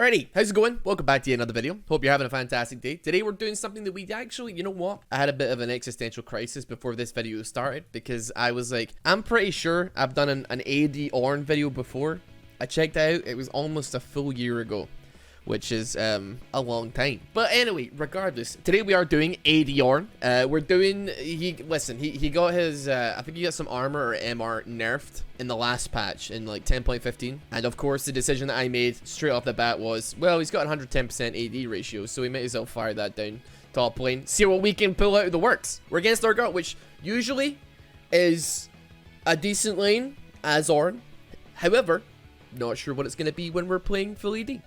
Alrighty, how's it going? Welcome back to another video. Hope you're having a fantastic day. Today we're doing something that we actually, you know what? I had a bit of an existential crisis before this video started because I was like, I'm pretty sure I've done an AD Ornn video before. I checked out, it was almost a full year ago, which is a long time. But anyway, regardless, today we are doing AD Ornn. We're doing, he got his, I think he got some armor or MR nerfed in the last patch in like 10.15. And of course, the decision that I made straight off the bat was, well, he's got 110% AD ratio, so we might as well fire that down top lane. See what we can pull out of the works. We're against Ornn, which usually is a decent lane as Ornn. However, not sure what it's going to be when we're playing full AD.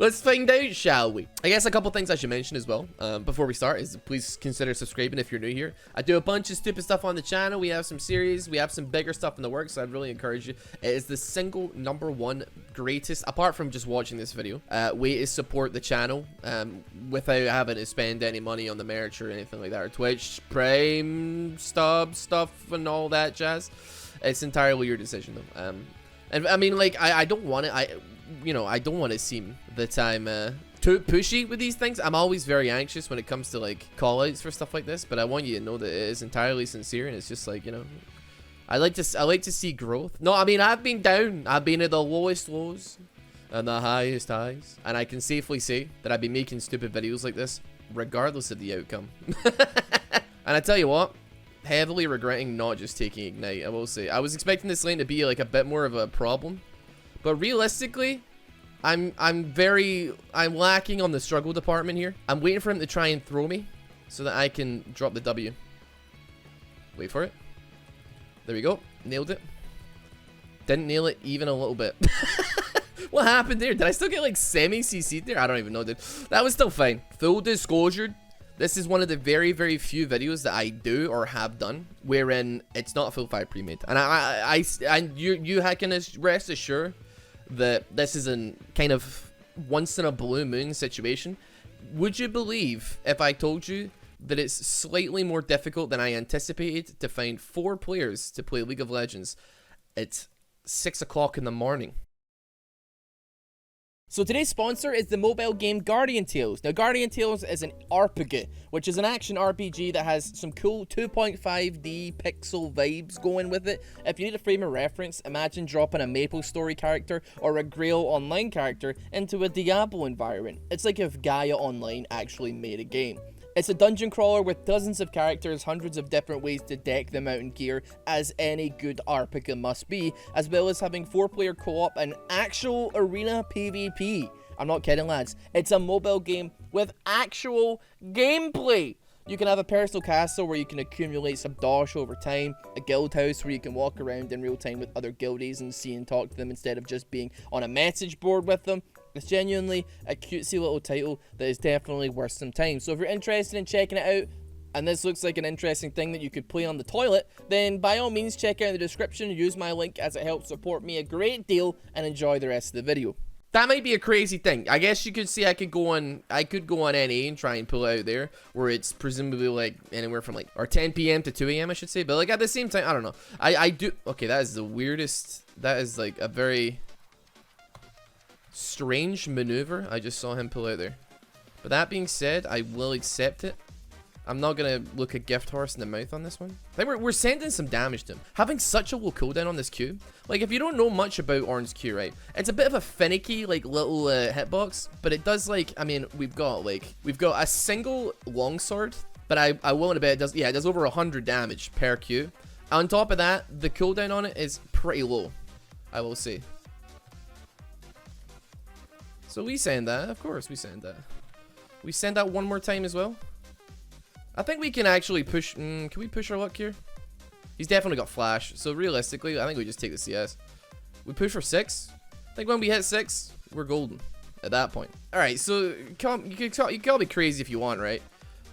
Let's find out, shall we? I guess a couple things I should mention as well before we start is please consider subscribing if you're new here. I do a bunch of stupid stuff on the channel. We have some series, we have some bigger stuff in the works, so I'd really encourage you. It is the single #1 greatest, apart from just watching this video, way to support the channel without having to spend any money on the merch or anything like that, or Twitch, Prime, stuff and all that jazz. It's entirely your decision though. And I mean, like, I don't want it. I don't want to seem that I'm too pushy with these things. I'm always very anxious when it comes to like call-outs for stuff like this, but I want you to know that it is entirely sincere, and it's just like, you know, I like to see growth. No, I mean, I've been down. I've been at the lowest lows and the highest highs, and I can safely say that I've been making stupid videos like this regardless of the outcome. And I tell you what, heavily regretting not just taking Ignite. I will say I was expecting this lane to be like a bit more of a problem, but realistically, I'm lacking on the struggle department here. I'm waiting for him to try and throw me so that I can drop the W. Wait for it. There we go. Nailed it. Didn't nail it even a little bit. What happened there? Did I still get like semi-CC'd there? I don't even know, dude. That was still fine. Full disclosure, this is one of the very, very few videos that I do or have done wherein it's not a full 5 pre-made. And you can rest assured that this is a kind of once in a blue moon situation. Would you believe if I told you that it's slightly more difficult than I anticipated to find 4 players to play League of Legends at 6 o'clock in the morning? So today's sponsor is the mobile game Guardian Tales. Now, Guardian Tales is an RPG, which is an action RPG that has some cool 2.5D pixel vibes going with it. If you need a frame of reference, imagine dropping a MapleStory character or a Grail Online character into a Diablo environment. It's like if Gaia Online actually made a game. It's a dungeon crawler with dozens of characters, hundreds of different ways to deck them out in gear, as any good RPG must be, as well as having 4-player co-op and actual arena PvP. I'm not kidding, lads. It's a mobile game with actual gameplay. You can have a personal castle where you can accumulate some dosh over time, a guild house where you can walk around in real time with other guildies and see and talk to them instead of just being on a message board with them. It's genuinely a cutesy little title that is definitely worth some time. So if you're interested in checking it out, and this looks like an interesting thing that you could play on the toilet, then by all means check out the description and use my link, as it helps support me a great deal, and enjoy the rest of the video. That might be a crazy thing. I guess you could see I could go on NA and try and pull it out there, where it's presumably like anywhere from like, or 10 PM to 2 AM I should say, but like at the same time, I don't know. I do, okay, that is the weirdest, that is like a very strange maneuver I just saw him pull out there. But that being said, I will accept it. I'm not gonna look a gift horse in the mouth on this one. I think we're sending some damage to him. Having such a low cooldown on this Q, like if you don't know much about Ornn's Q, right, it's a bit of a finicky like little hitbox, but it does like, I mean, we've got a single longsword, but I willing to bet it does, yeah, it does over 100 damage per Q. On top of that, the cooldown on it is pretty low, I will say. So we send that, of course we send that. We send that one more time as well. I think we can actually push, can we push our luck here? He's definitely got flash, so realistically, I think we just take the CS. We push for 6. I think when we hit 6, we're golden at that point. Alright, so you can call me crazy if you want, right?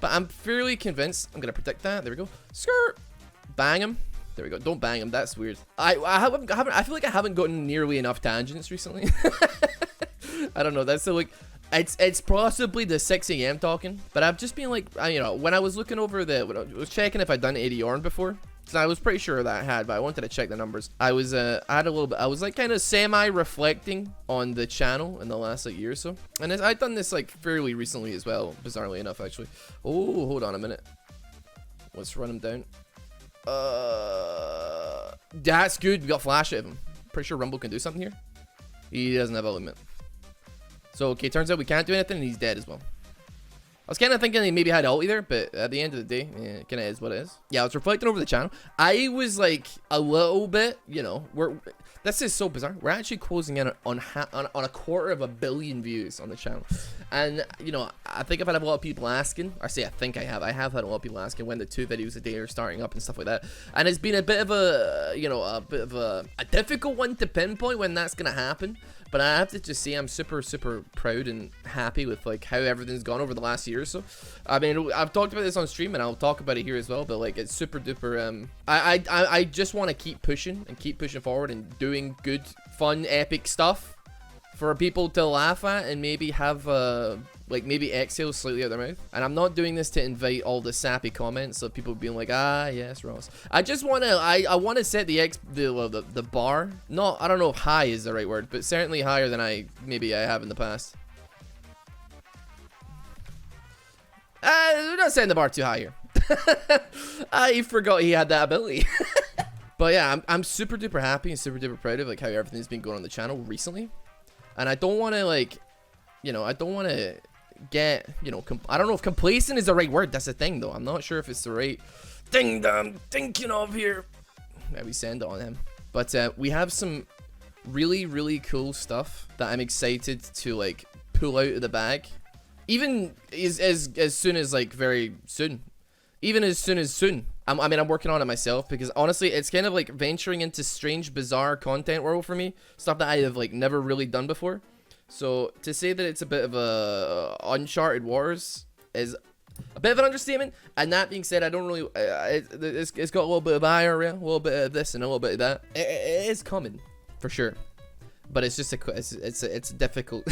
But I'm fairly convinced, I'm gonna predict that, there we go. Skirt! Bang him. There we go, don't bang him, that's weird. I feel like I haven't gotten nearly enough tangents recently. I don't know, that's so like, it's possibly the 6 AM talking, but I've just been like, you know, when I was looking over when I was checking if I'd done AD Ornn before, So I was pretty sure that I had, but I wanted to check the numbers. I had a little bit, I was like kind of semi-reflecting on the channel in the last like year or so. And I've done this like fairly recently as well, bizarrely enough actually. Oh, hold on a minute. Let's run him down. That's good. We got flash at him. Pretty sure Rumble can do something here. He doesn't have a limit. So, okay, turns out we can't do anything and he's dead as well. I was kind of thinking he maybe had ulti there, but at the end of the day, yeah, it kind of is what it is. Yeah, I was reflecting over the channel. I was like a little bit, you know, this is so bizarre. We're actually closing in on a quarter of a billion views on the channel. And, you know, I think I've had a lot of people asking, or say I think I have had a lot of people asking when the 2 videos a day are starting up and stuff like that. And it's been a bit of a, you know, a difficult one to pinpoint when that's going to happen. But I have to just say I'm super, super proud and happy with like how everything's gone over the last year or so. I mean, I've talked about this on stream and I'll talk about it here as well. But like, it's super duper. I just want to keep pushing and keep pushing forward and doing good, fun, epic stuff for people to laugh at and maybe have like maybe exhale slightly out their mouth. And I'm not doing this to invite all the sappy comments of people being like, ah, yes, Ross. I just want to, I want to set the bar. Not, I don't know if high is the right word, but certainly higher than maybe I have in the past. We're not setting the bar too high here. I forgot he had that ability. But yeah, I'm super duper happy and super duper proud of like how everything's been going on the channel recently. And I don't want to like, you know, I don't want to get, you know, I don't know if complacent is the right word. That's the thing though. I'm not sure if it's the right thing that I'm thinking of here. Maybe send it on him. But we have some really, really cool stuff that I'm excited to like pull out of the bag. Even as soon as like very soon. Even as soon as soon. I mean, I'm working on it myself because honestly, it's kind of like venturing into strange, bizarre content world for me. Stuff that I have like never really done before. So to say that it's a bit of a uncharted waters is a bit of an understatement. And that being said, I don't really, it's got a little bit of IRL, a little bit of this and a little bit of that. It is coming for sure. But it's just it's a difficult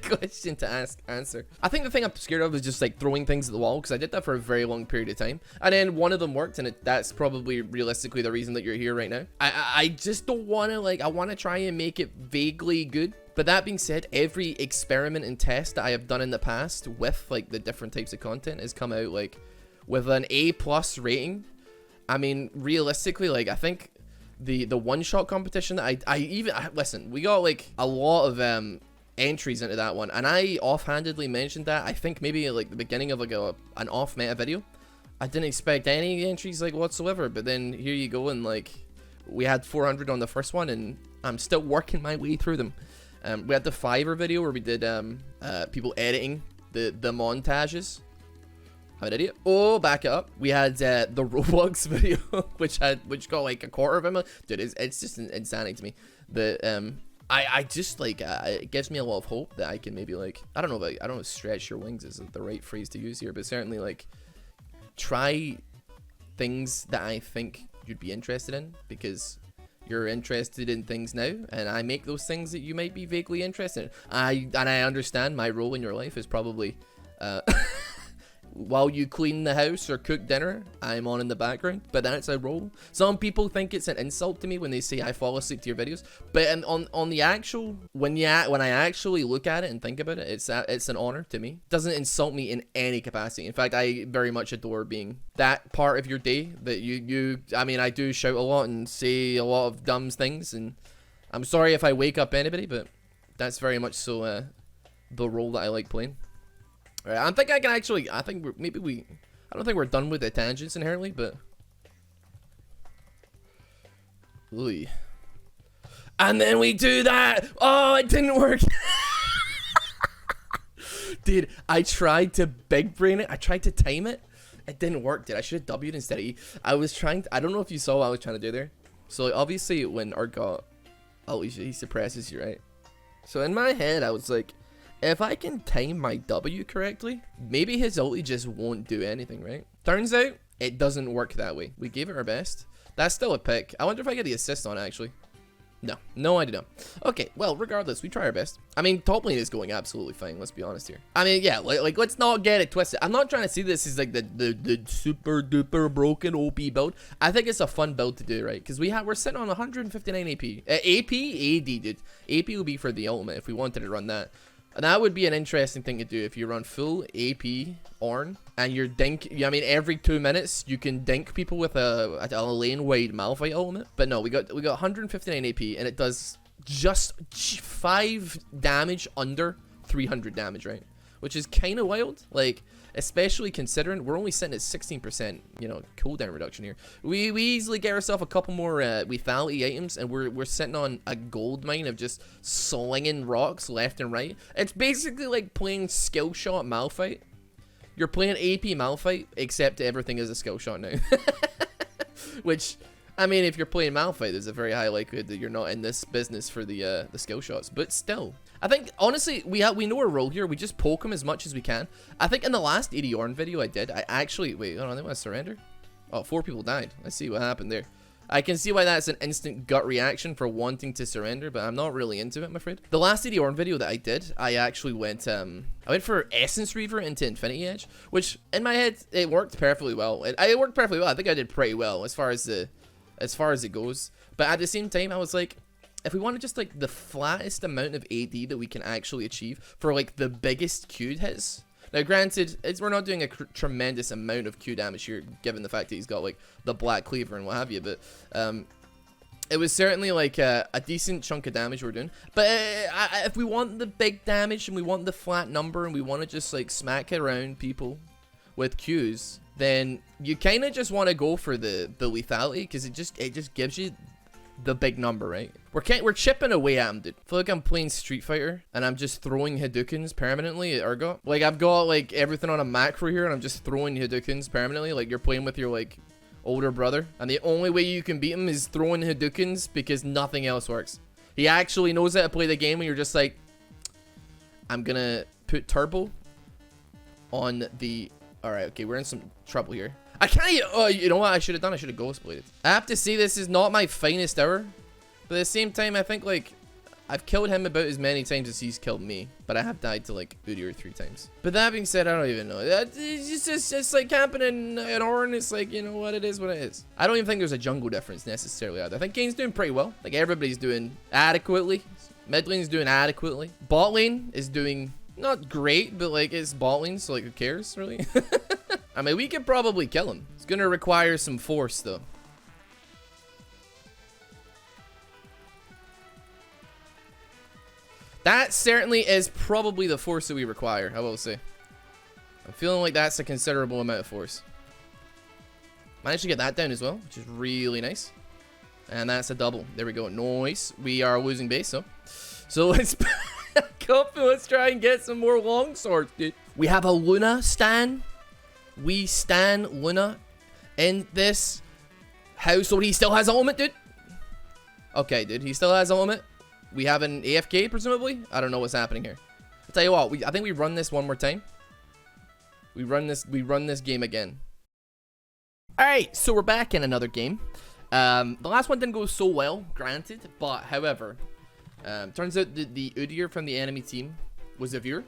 question to answer. I think the thing I'm scared of is just like throwing things at the wall because I did that for a very long period of time, and then one of them worked, and that's probably realistically the reason that you're here right now. I just don't want to like, I want to try and make it vaguely good. But that being said, every experiment and test that I have done in the past with like the different types of content has come out like with an A+ rating. I mean, realistically, like I think the one-shot competition that I listen, we got like a lot of entries into that one, and I offhandedly mentioned that I think maybe at like the beginning of like an off meta video. I didn't expect any entries like whatsoever, but then here you go, and like we had 400 on the first one, and I'm still working my way through them. We had the Fiverr video where we did people editing the montages. I'm an idiot. Oh, back it up. We had the Roblox video, which got like 250,000. Dude, it's just insanity to me. The I just like it gives me a lot of hope that I can maybe like, I don't know if stretch your wings is the right phrase to use here, but certainly like try things that I think you'd be interested in, because you're interested in things now, and I make those things that you might be vaguely interested in. I understand my role in your life is probably while you clean the house or cook dinner, I'm on in the background, but that's a role. Some people think it's an insult to me when they say I fall asleep to your videos, but on the actual, when I actually look at it and think about it, it's an honor to me. It doesn't insult me in any capacity. In fact, I very much adore being that part of your day that I mean, I do shout a lot and say a lot of dumb things, and I'm sorry if I wake up anybody, but that's very much so the role that I like playing. All right, I think I can actually, I think I don't think we're done with the tangents inherently, but ooh. And then we do that. Oh, it didn't work. Dude, I tried to big brain it. I tried to time it. It didn't work, dude. I should have W'd instead of E. I was trying to, I don't know if you saw what I was trying to do there. So like, obviously when Ornn got, oh, he suppresses you, right? So in my head, I was like, if I can time my W correctly, maybe his ulti just won't do anything, right? Turns out, it doesn't work that way. We gave it our best. That's still a pick. I wonder if I get the assist on it, actually. No, no, I do not. Okay, well, regardless, we try our best. I mean, top lane is going absolutely fine. Let's be honest here. I mean, yeah, like let's not get it twisted. I'm not trying to see this as like the super duper broken OP build. I think it's a fun build to do, right? Because we're sitting on 159 AP. AP, AD, dude. AP will be for the ultimate if we wanted to run that. And that would be an interesting thing to do if you run full AP Ornn and you're I mean, every 2 minutes you can dink people with a lane wide Malphite ultimate. But no, we got 159 AP and it does just 5 damage under 300 damage, right? Which is kind of wild. Like, especially considering we're only sitting at 16%, you know, cooldown reduction here. We easily get ourselves a couple more lethality items, and we're sitting on a gold mine of just slinging rocks left and right. It's basically like playing skill shot Malphite. You're playing AP Malphite, except everything is a skill shot now. Which, I mean, if you're playing Malphite, there's a very high likelihood that you're not in this business for the skill shots. But still, I think, honestly, we know our role here. We just poke him as much as we can. I think in the last 80 Ornn video I did, I actually... Wait, hold on, they want to surrender? Oh, 4 people died. Let's see what happened there. I can see why that's an instant gut reaction for wanting to surrender, but I'm not really into it, I'm afraid. The last 80 Ornn video that I did, I actually went... I went for Essence Reaver into Infinity Edge, which, in my head, it worked perfectly well. It worked perfectly well. I think I did pretty well as far as it goes. But at the same time, I was like... If we want just like the flattest amount of AD that we can actually achieve for like the biggest Q hits. Now granted, we're not doing a tremendous amount of Q damage here, given the fact that he's got like the Black Cleaver and what have you, but it was certainly like a decent chunk of damage we're doing. But if we want the big damage and we want the flat number and we want to just like smack around people with Qs, then you kind of just want to go for the lethality, because it just gives you the big number, right? We're chipping away at him, dude. I feel like I'm playing Street Fighter and I'm just throwing Hadoukens permanently at Urgot. Like, I've got like everything on a macro here and I'm just throwing Hadoukens permanently. Like, you're playing with your like older brother, and the only way you can beat him is throwing Hadoukens because nothing else works. He actually knows how to play the game, and you're just like, I'm gonna put turbo on the... Alright, okay, we're in some trouble here. I can't... you know what I should have done? I should have ghost bladed. I have to say, this is not my finest hour. But at the same time, I think, like, I've killed him about as many times as he's killed me. But I have died to, like, Udyr 3 times. But that being said, I don't even know. It's just like, camping in Ornn. It's like, you know what? It is what it is. I don't even think there's a jungle difference, necessarily, either. I think Kane's doing pretty well. Like, everybody's doing adequately. Mid lane's doing adequately. Bot lane is doing... not great, but, like, it's bot lane, so, like, who cares, really? I mean, we could probably kill him. It's gonna require some force, though. That certainly is probably the force that we require, I will say. I'm feeling like that's a considerable amount of force. Managed to get that down as well, which is really nice. And that's a double. There we go. Nice. We are losing base, though. So let's... let's try and get some more long swords, dude. We have a Luna stan. We stan Luna in this household. He still has ultimate, dude. Okay, dude. He still has ultimate. We have an AFK, presumably. I don't know what's happening here. I'll tell you what. I think we run this one more time. We run this game again. All right, so we're back in another game. The last one didn't go so well, granted, but however, turns out the Udyr from the enemy team was a viewer,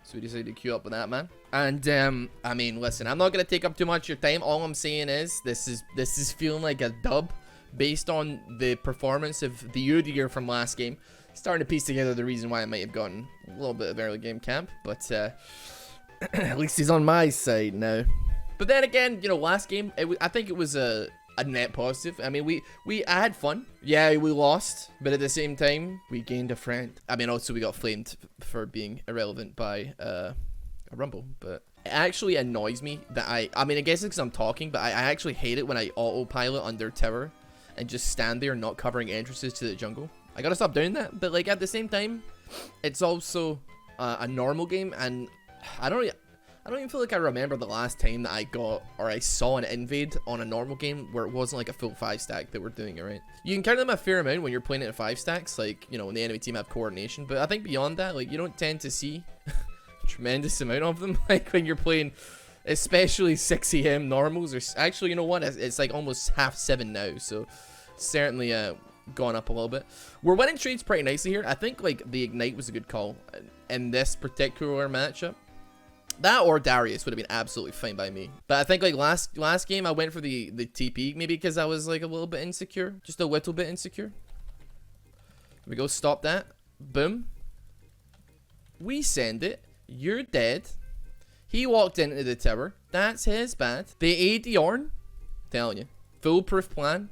so we decided to queue up with that man. And I mean, listen, I'm not gonna take up too much of your time. All I'm saying is this is feeling like a dub based on the performance of the Udyr from last game. Starting to piece together the reason why I might have gotten a little bit of early game camp, but at least he's on my side now. But then again, you know, last game, I think it was a net positive. I mean, I had fun. Yeah, we lost, but at the same time, we gained a friend. I mean, also we got flamed for being irrelevant by a rumble, but it actually annoys me that I mean, I guess it's because I'm talking, but I actually hate it when I autopilot under tower and just stand there not covering entrances to the jungle. I gotta stop doing that, but like at the same time, it's also a normal game, and I don't even feel like I remember the last time that I got or I saw an invade on a normal game where it wasn't like a full 5-stack that we're doing it, right? You can count them a fair amount when you're playing it in 5 stacks, like, you know, when the enemy team have coordination, but I think beyond that, like, you don't tend to see a tremendous amount of them, like when you're playing especially 6 AM normals, or actually, you know what, it's like almost half 7 now, so certainly gone up a little bit. We're winning trades pretty nicely here. I think like the Ignite was a good call in this particular matchup. That or Darius would have been absolutely fine by me. But I think like last game I went for the TP, maybe because I was like a little bit insecure. Just a little bit insecure. Here we go, stop that. Boom. We send it. You're dead. He walked into the tower. That's his bad. They AD Ornn. Telling you. Foolproof plan.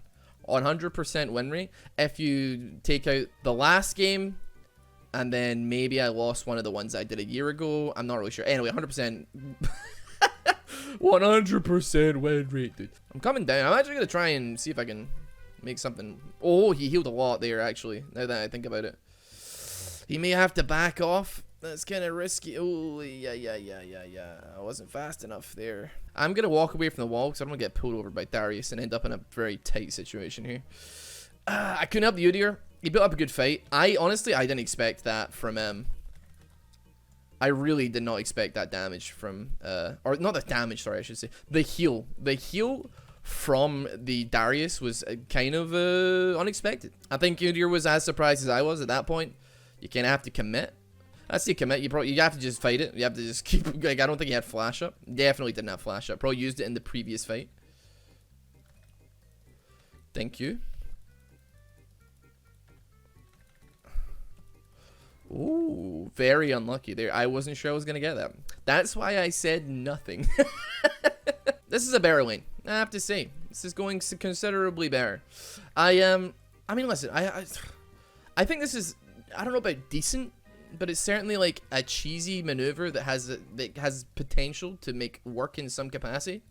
100% win rate. If you take out the last game, and then maybe I lost one of the ones I did a year ago. I'm not really sure. Anyway, 100%. 100% win rate, dude. I'm coming down. I'm actually going to try and see if I can make something. Oh, he healed a lot there, actually, now that I think about it. He may have to back off. That's kind of risky. Oh, yeah. I wasn't fast enough there. I'm going to walk away from the wall because I don't want to get pulled over by Darius and end up in a very tight situation here. I couldn't help the Udyr. He built up a good fight. Honestly, I didn't expect that from him. I really did not expect that damage from, or not the damage, sorry, I should say. The heal. The heal from the Darius was kind of unexpected. I think Udyr was as surprised as I was at that point. You kind of have to commit. I say commit. You have to just fight it. You have to just keep. Like, I don't think he had flash up. Definitely didn't have flash up. Probably used it in the previous fight. Thank you. Ooh, very unlucky there. I wasn't sure I was gonna get that. That's why I said nothing. This is a better lane, I have to say. This is going considerably better. I mean, listen. I think this is. I don't know about decent. But it's certainly like a cheesy maneuver that has potential to make work in some capacity.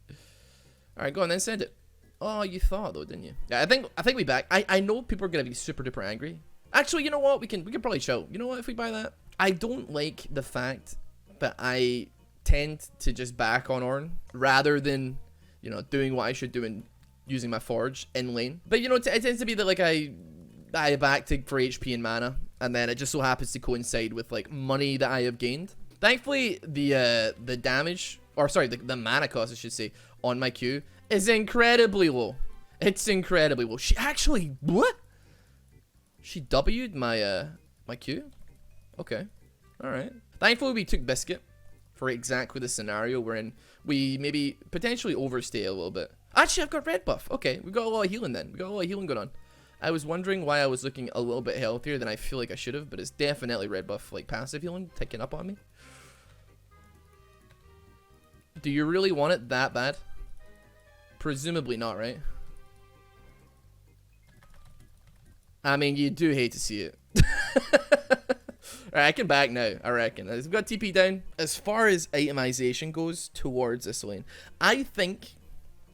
All right, go on then, send it. Oh, you thought though, didn't you? Yeah, I think we back. I know people are gonna be super duper angry. Actually, you know what? We can probably show. You know what? If we buy that, I don't like the fact that I tend to just back on Ornn rather than doing what I should do and using my forge in lane. But it tends to be that like I back for HP and mana. And then it just so happens to coincide with like money that I have gained. Thankfully, the damage, or sorry, the mana cost, I should say, on my Q is incredibly low. It's incredibly low. She actually what? She W'd my my Q. Okay, all right. Thankfully, we took Biscuit for exactly the scenario wherein we maybe potentially overstay a little bit. Actually, I've got red buff. Okay, we got a lot of healing then. We got a lot of healing going on. I was wondering why I was looking a little bit healthier than I feel like I should have, but it's definitely red buff, like passive healing, ticking up on me. Do you really want it that bad? Presumably not, right? I mean, you do hate to see it. Alright, I can back now, I reckon. We've got TP down. As far as itemization goes towards this lane, I think,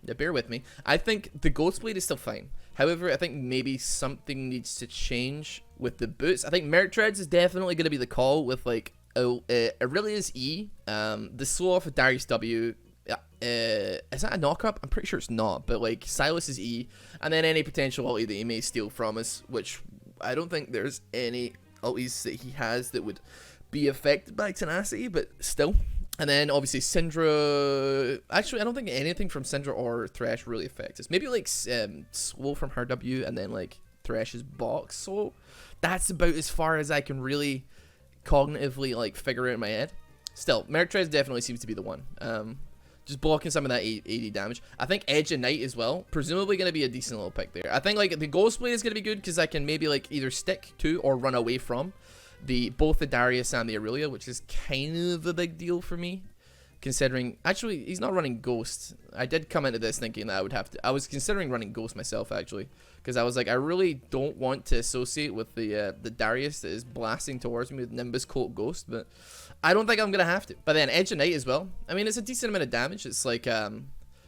bear with me, I think the Ghost Blade is still fine. However, I think maybe something needs to change with the boots. I think Merc Treads is definitely going to be the call with like Aurelia's E. The slow off of Darius W. Is that a knock-up? I'm pretty sure it's not, but like Silas's E. And then any potential ulti that he may steal from us, which I don't think there's any ultis that he has that would be affected by tenacity, but still. And then obviously Syndra. Actually, I don't think anything from Syndra or Thresh really affects us. Maybe like slow from her W and then like Thresh's box. So that's about as far as I can really cognitively like figure out in my head. Still, Merctrez definitely seems to be the one. Just blocking some of that 80 damage. I think Edge and Knight as well. Presumably going to be a decent little pick there. I think like the Ghost Blade is going to be good because I can maybe like either stick to or run away from both the Darius and the Aurelia, which is kind of a big deal for me, considering actually he's not running Ghost. I did come into this thinking that I would have to. I was considering running Ghost myself actually, because I was like, I really don't want to associate with the Darius that is blasting towards me with Nimbus Cult Ghost, but I don't think I'm gonna have to. But then Edge and Knight as well. I mean, it's a decent amount of damage. It's like gonna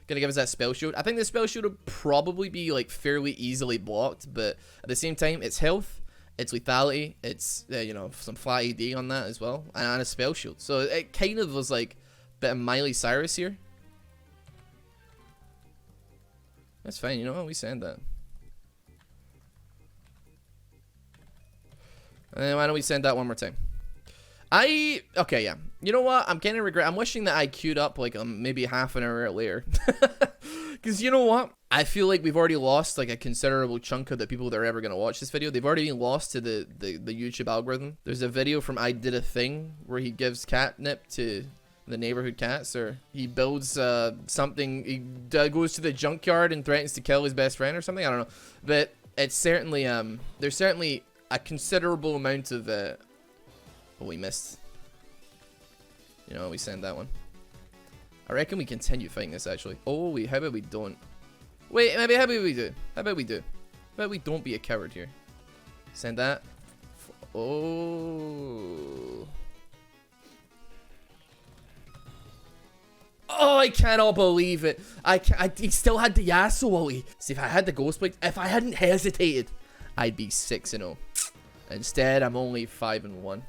give us that spell shield. I think the spell shield would probably be like fairly easily blocked, but at the same time, it's health. It's lethality, it's, you know, some flat AD on that as well, and a spell shield. So it kind of was like a bit of Miley Cyrus here. That's fine, you know what, we send that. And why don't we send that one more time? Okay, yeah. You know what, I'm kind of I'm wishing that I queued up like maybe half an hour later. Because you know what? I feel like we've already lost like a considerable chunk of the people that are ever gonna watch this video. They've already been lost to the YouTube algorithm. There's a video from I Did a Thing where he gives catnip to the neighborhood cats, or he builds something. He goes to the junkyard and threatens to kill his best friend or something. I don't know, but it's certainly there's certainly a considerable amount of oh, we missed. You know, we send that one. I reckon we continue fighting this actually. Oh, how about we don't? Wait, maybe how about we do? How about we do? How about we don't be a coward here? Send that. Oh. Oh, I cannot believe it. He still had the Yasuo ulti. See, if I had the Ghost Blade, if I hadn't hesitated, I'd be 6-0. Instead, I'm only 5-1.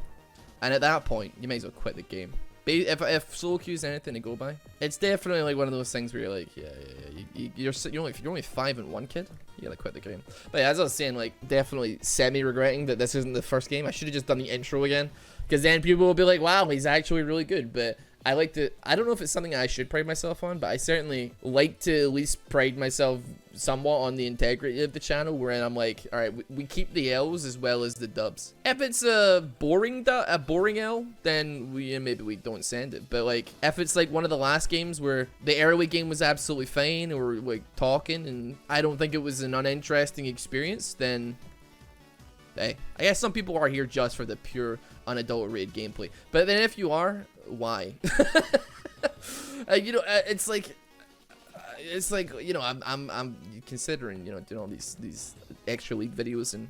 And at that point, you might as well quit the game. If solo queue is anything to go by, it's definitely like one of those things where you're like, you're only 5-1, kid. You gotta quit the game. But yeah, as I was saying, like, definitely semi-regretting that this isn't the first game. I should have just done the intro again, because then people will be like, wow, he's actually really good. But I like to, I don't know if it's something I should pride myself on, but I certainly like to at least pride myself somewhat on the integrity of the channel, wherein I'm like, all right, we keep the L's as well as the dubs. If it's a boring L, then maybe we don't send it. But like, if it's like one of the last games where the airway game was absolutely fine, or like talking, and I don't think it was an uninteresting experience, then hey, I guess some people are here just for the pure unadulterated gameplay. But then if you are, why? You know, it's like, you know, I'm considering, you know, doing all these extra league videos, and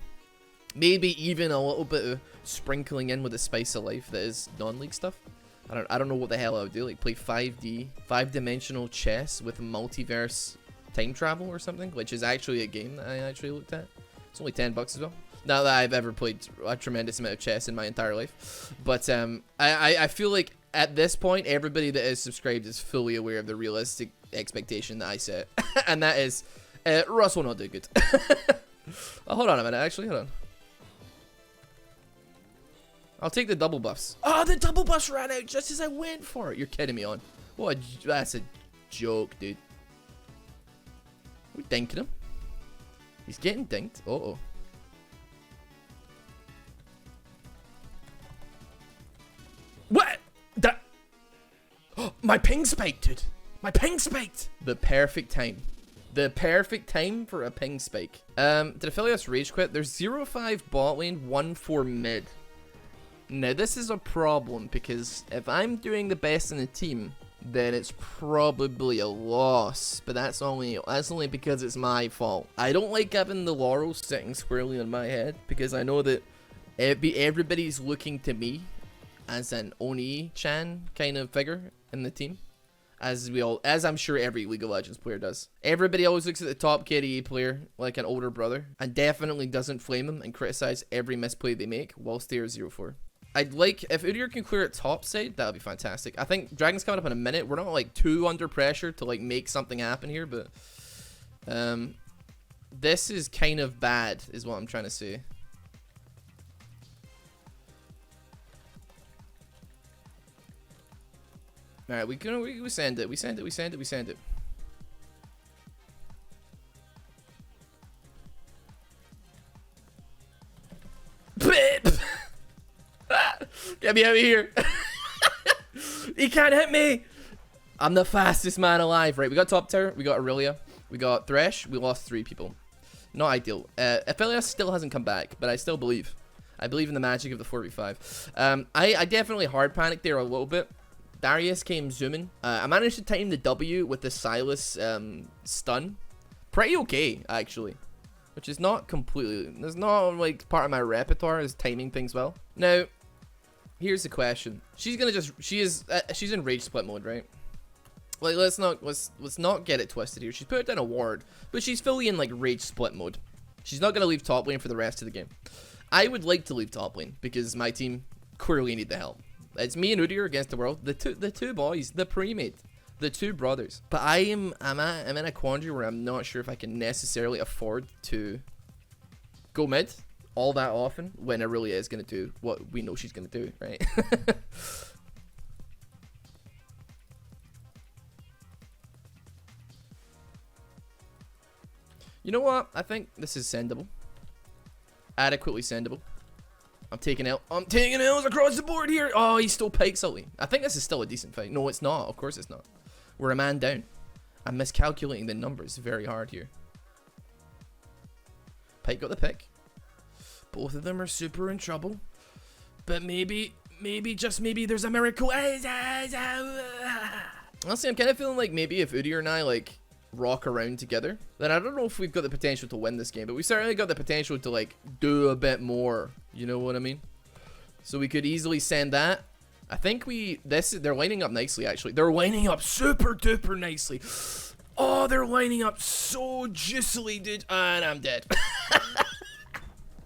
maybe even a little bit of sprinkling in with the spice of life that is non-league stuff. I don't know what the hell I would do, like play 5-dimensional chess with multiverse time travel or something, which is actually a game that I actually looked at. It's only $10 as well. Not that I've ever played a tremendous amount of chess in my entire life, but I feel like at this point, everybody that is subscribed is fully aware of the realistic expectation that I set, and that is, Russ will not do good. Oh, hold on a minute, actually, hold on. I'll take the double buffs. Oh, the double buffs ran out just as I went for it. You're kidding me on. What? That's a joke, dude. We're dinking him. He's getting dinked. Uh-oh. What? That? Oh, my ping spiked, dude. My ping spiked. The perfect time. The perfect time for a ping spike. Did Aphelios rage quit? There's 0-5 bot lane, 1-4 mid. Now this is a problem, because if I'm doing the best in the team, then it's probably a loss. But that's only because it's my fault. I don't like having the laurels sitting squarely on my head, because I know that everybody's looking to me as an Oni-chan kind of figure in the team, as I'm sure every League of Legends player does. Everybody always looks at the top KDA player like an older brother, and definitely doesn't flame them and criticize every misplay they make whilst they are 0-4. I'd like, if Udyr can clear it top side, that would be fantastic. I think Dragon's coming up in a minute. We're not like too under pressure to like make something happen here, but this is kind of bad is what I'm trying to say. Alright, we send it. We send it. Get me out of here. He can't hit me. I'm the fastest man alive. Right, we got top tower. We got Aurelia. We got Thresh. We lost 3 people. Not ideal. Aphelios still hasn't come back, but I still believe. I believe in the magic of the 4v5. I definitely hard panicked there a little bit. Darius came zooming. I managed to time the W with the Silas stun. Pretty okay, actually. Which is not completely... There's not, like, part of my repertoire is timing things well. Now, here's the question. She's gonna just... she's in rage split mode, right? Like, let's not get it twisted here. She's put down a ward, but she's fully in, like, rage split mode. She's not gonna leave top lane for the rest of the game. I would like to leave top lane, because my team clearly need the help. It's me and Udyr against the world. The two boys, the pre-mate, the 2 brothers. But I'm in a quandary where I'm not sure if I can necessarily afford to go mid all that often when Aurelia is gonna do what we know she's gonna do, right? You know what? I think this is sendable. Adequately sendable. I'm taking L's across the board here. Oh, he stole Pike's ulti. I think this is still a decent fight. No, it's not. Of course it's not. We're a man down. I'm miscalculating the numbers very hard here. Pike got the pick. Both of them are super in trouble. But maybe, just maybe there's a miracle. Honestly, I'm kind of feeling like maybe if Udyr and I, like, rock around together, then I don't know if we've got the potential to win this game, but we certainly got the potential to, like, do a bit more. You know what I mean? So we could easily send that. I think they're lining up nicely, actually. They're lining up super duper nicely. Oh, they're lining up so juicily, dude. And I'm dead.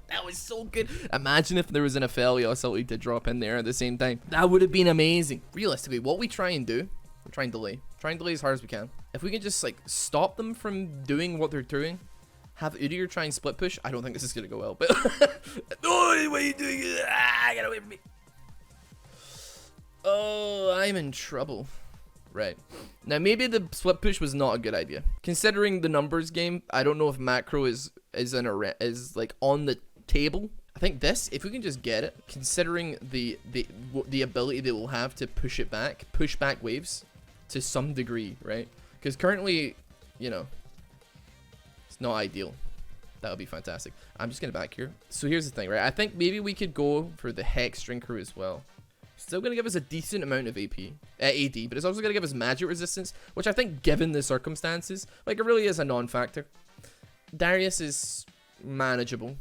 That was so good. Imagine if there was an Aphelios ulti to drop in there at the same time. That would have been amazing. Realistically, what we try and do, we try and delay. Try and delay as hard as we can. If we can just, like, stop them from doing what they're doing, have Udyr try and split push, I don't think this is going to go well. But oh, what are you doing? Get away from me. Oh, I'm in trouble. Right. Now, maybe the split push was not a good idea. Considering the numbers game, I don't know if macro is like on the table. I think this, if we can just get it, considering the ability that we'll have to push back waves to some degree, right? Because currently, you know, it's not ideal. That would be fantastic. I'm just gonna back here. So here's the thing, right? I think maybe we could go for the Hex Drinker as well. Still gonna give us a decent amount of AD, but it's also gonna give us magic resistance, which I think, given the circumstances, like, it really is a non-factor. Darius is manageable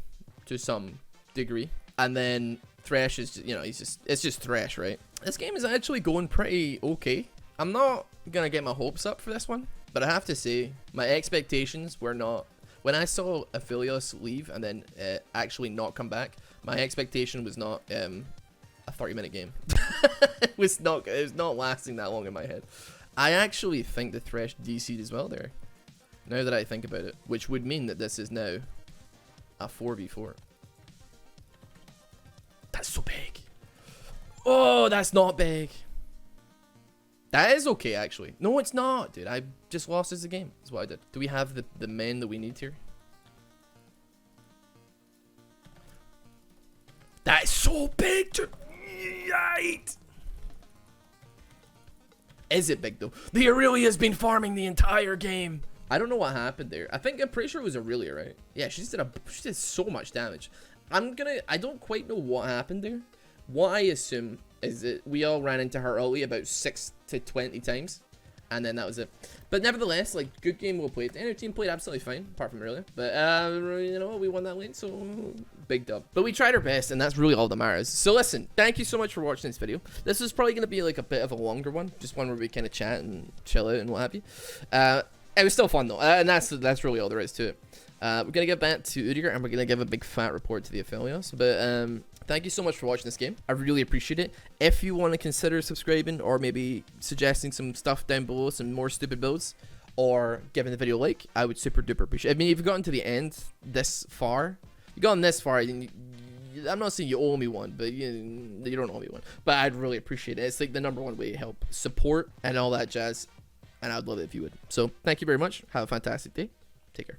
to some degree, and then Thresh is, you know, it's just Thresh, right? This game is actually going pretty okay. I'm not gonna get my hopes up for this one, but I have to say my expectations were not. When I saw Aphelios leave and then actually not come back, my expectation was not a 30-minute game. it was not lasting that long in my head. I actually think the Thresh DC'd as well there, now that I think about it, which would mean that this is now a 4v4. That's so big. Oh, that's not big. That is okay, actually. No, it's not, dude. I just lost as a game. That's what I did. Do we have the men that we need here? That is so big, dude. Yikes. Is it big, though? The Aurelia has been farming the entire game. I don't know what happened there. I'm pretty sure it was Aurelia, right? Yeah, she did so much damage. I don't quite know what happened there. What I assume is that we all ran into her ulti about 6 to 20 times, and then that was it. But nevertheless, like, good game well played. And our team played absolutely fine, apart from earlier. But, you know, we won that lane, so big dub. But we tried our best, and that's really all that matters. So listen, thank you so much for watching this video. This is probably going to be, like, a bit of a longer one. Just one where we kind of chat and chill out and what have you. It was still fun, though, and that's really all there is to it. We're going to get back to Udyr, and we're going to give a big fat report to the Aphelios. But, thank you so much for watching this game. I really appreciate it. If you want to consider subscribing, or maybe suggesting some stuff down below, some more stupid builds, or giving the video a like, I would super duper appreciate it. I mean, if you've gotten to the end this far, you've gotten this far, I'm not saying you owe me one, but you don't owe me one. But I'd really appreciate it. It's like the #1 way to help support and all that jazz. And I'd love it if you would. So thank you very much. Have a fantastic day. Take care.